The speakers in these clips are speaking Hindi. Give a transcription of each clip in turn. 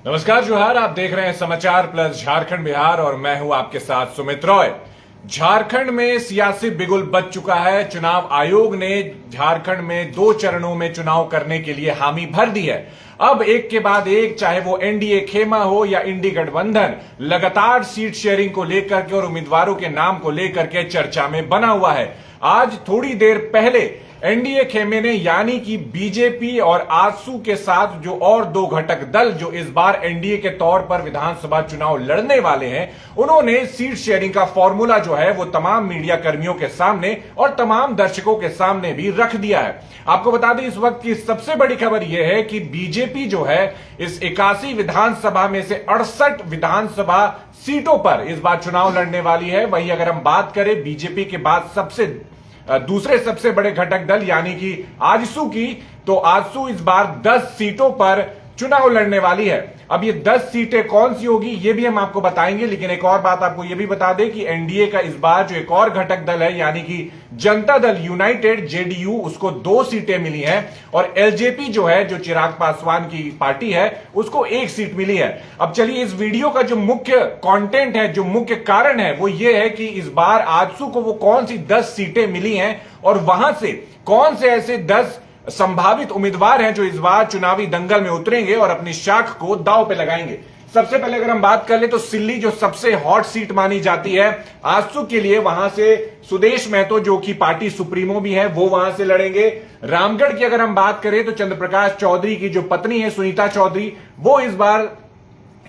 नमस्कार जोहार, आप देख रहे हैं समाचार प्लस झारखंड बिहार और मैं हूं आपके साथ सुमित रॉय। झारखंड में सियासी बिगुल बच चुका है। चुनाव आयोग ने झारखंड में 2 चरणों में चुनाव करने के लिए हामी भर दी है। अब एक के बाद एक, चाहे वो एनडीए खेमा हो या इंडी गठबंधन, लगातार सीट शेयरिंग को लेकर के और उम्मीदवारों के नाम को लेकर के चर्चा में बना हुआ है। आज थोड़ी देर पहले एनडीए खेमे ने यानी कि बीजेपी और आजसू के साथ जो और 2 घटक दल जो इस बार एनडीए के तौर पर विधानसभा चुनाव लड़ने वाले हैं, उन्होंने सीट शेयरिंग का फॉर्मूला जो है वो तमाम मीडिया कर्मियों के सामने और तमाम दर्शकों के सामने भी रख दिया है। आपको बता दें, इस वक्त की सबसे बड़ी खबर यह है कि बीजेपी जो है इस 81 विधानसभा में से 68 विधानसभा सीटों पर इस बार चुनाव लड़ने वाली है। वहीं अगर हम बात करें बीजेपी के बाद दूसरे सबसे बड़े घटक दल यानी कि आजसू की, तो आजसू इस बार 10 सीटों पर चुनाव लड़ने वाली है। अब ये 10 सीटें कौन सी होगी ये भी हम आपको बताएंगे, लेकिन एक और बात आपको ये भी बता दें कि एनडीए का इस बार जो एक और घटक दल है यानी कि जनता दल यूनाइटेड जेडीयू, उसको 2 सीटें मिली हैं और एलजेपी जो है, जो चिराग पासवान की पार्टी है, उसको 1 सीट मिली है। अब चलिए, इस वीडियो का जो मुख्य कंटेंट है, जो मुख्य कारण है, वो ये है कि इस बार आजसू को वो कौन सी 10 सीटें मिली हैं और वहां से कौन से ऐसे 10 संभावित उम्मीदवार हैं जो इस बार चुनावी दंगल में उतरेंगे और अपनी शाख को दांव पे लगाएंगे। सबसे पहले अगर हम बात कर ले तो सिल्ली जो सबसे हॉट सीट मानी जाती है आजसू के लिए, वहां से सुदेश महतो जो कि पार्टी सुप्रीमो भी है, वो वहां से लड़ेंगे। रामगढ़ की अगर हम बात करें तो चंद्रप्रकाश चौधरी की जो पत्नी है सुनीता चौधरी, वो इस बार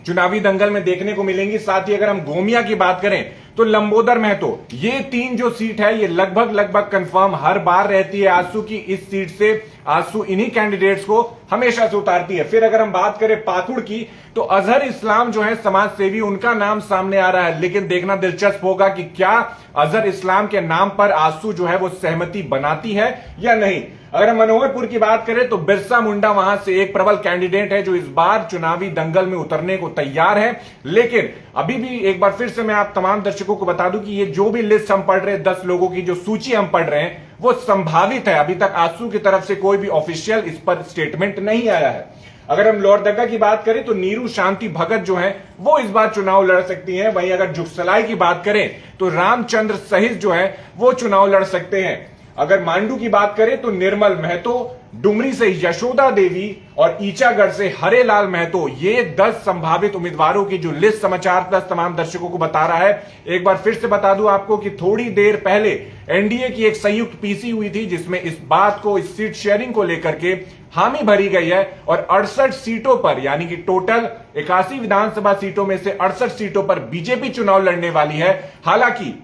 चुनावी दंगल में देखने को मिलेंगी। साथ ही अगर हम गोमिया की बात करें तो लंबोदर महतो, ये 3 जो सीट है ये लगभग कंफर्म हर बार रहती है आजसू की। इस सीट से आजसू इन्हीं कैंडिडेट्स को हमेशा से उतारती है। फिर अगर हम बात करें पाकुड़ की तो अजहर इस्लाम जो है समाज सेवी, उनका नाम सामने आ रहा है, लेकिन देखना दिलचस्प होगा कि क्या अजहर इस्लाम के नाम पर आजसू जो है वो सहमति बनाती है या नहीं। अगर हम मनोहरपुर की बात करें तो बिरसा मुंडा वहां से एक प्रबल कैंडिडेट है जो इस बार चुनावी दंगल में उतरने को तैयार है। लेकिन अभी भी एक बार फिर से मैं आप तमाम दर्शकों को बता दूं कि ये जो भी लिस्ट हम पढ़ रहे हैं, 10 लोगों की जो सूची हम पढ़ रहे हैं, वो संभावित है। अभी तक आजसू की तरफ से कोई भी ऑफिशियल इस पर स्टेटमेंट नहीं आया है। अगर हम लोहरदगा की बात करें तो नीरू शांति भगत जो है वो इस बार चुनाव लड़ सकती हैं। वहीं अगर जुगसलाई की बात करें तो रामचंद्र सहित जो है वो चुनाव लड़ सकते हैं। अगर मांडू की बात करें तो निर्मल महतो, डुमरी से यशोदा देवी और ईचागढ़ से हरेलाल महतो, ये 10 संभावित उम्मीदवारों की जो लिस्ट समाचार प्लस तमाम दर्शकों को बता रहा है। एक बार फिर से बता दूं आपको कि थोड़ी देर पहले एनडीए की एक संयुक्त पीसी हुई थी जिसमें इस बात को, इस सीट शेयरिंग को लेकर के हामी भरी गई है और 68 सीटों पर यानी कि टोटल 81 विधानसभा सीटों में से 68 सीटों पर बीजेपी चुनाव लड़ने वाली है। हालांकि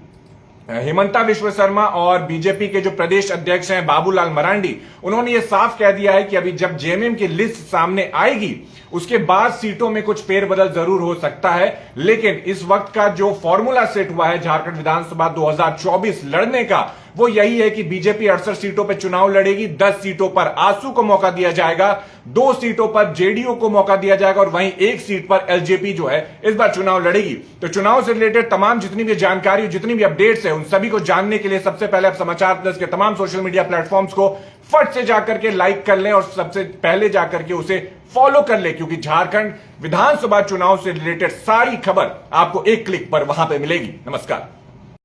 हिमंता विश्व शर्मा और बीजेपी के जो प्रदेश अध्यक्ष हैं बाबूलाल मरांडी, उन्होंने ये साफ कह दिया है कि अभी जब जेएमएम की लिस्ट सामने आएगी उसके बाद सीटों में कुछ फेरबदल जरूर हो सकता है। लेकिन इस वक्त का जो फॉर्मूला सेट हुआ है झारखंड विधानसभा 2024 लड़ने का, वो यही है कि बीजेपी 68 सीटों पर चुनाव लड़ेगी, 10 सीटों पर आजसू को मौका दिया जाएगा, 2 सीटों पर जेडीयू को मौका दिया जाएगा और वहीं 1 सीट पर एलजेपी जो है इस बार चुनाव लड़ेगी। तो चुनाव से रिलेटेड तमाम जितनी भी जानकारी, जितनी भी अपडेट्स है, उन सभी को जानने के लिए सबसे पहले आप समाचार प्लस के तमाम सोशल मीडिया प्लेटफॉर्म्स को फट से जाकर के लाइक कर लें और सबसे पहले जाकर के उसे फॉलो कर ले, क्योंकि झारखंड विधानसभा चुनाव से रिलेटेड सारी खबर आपको एक क्लिक पर वहां पे मिलेगी। नमस्कार।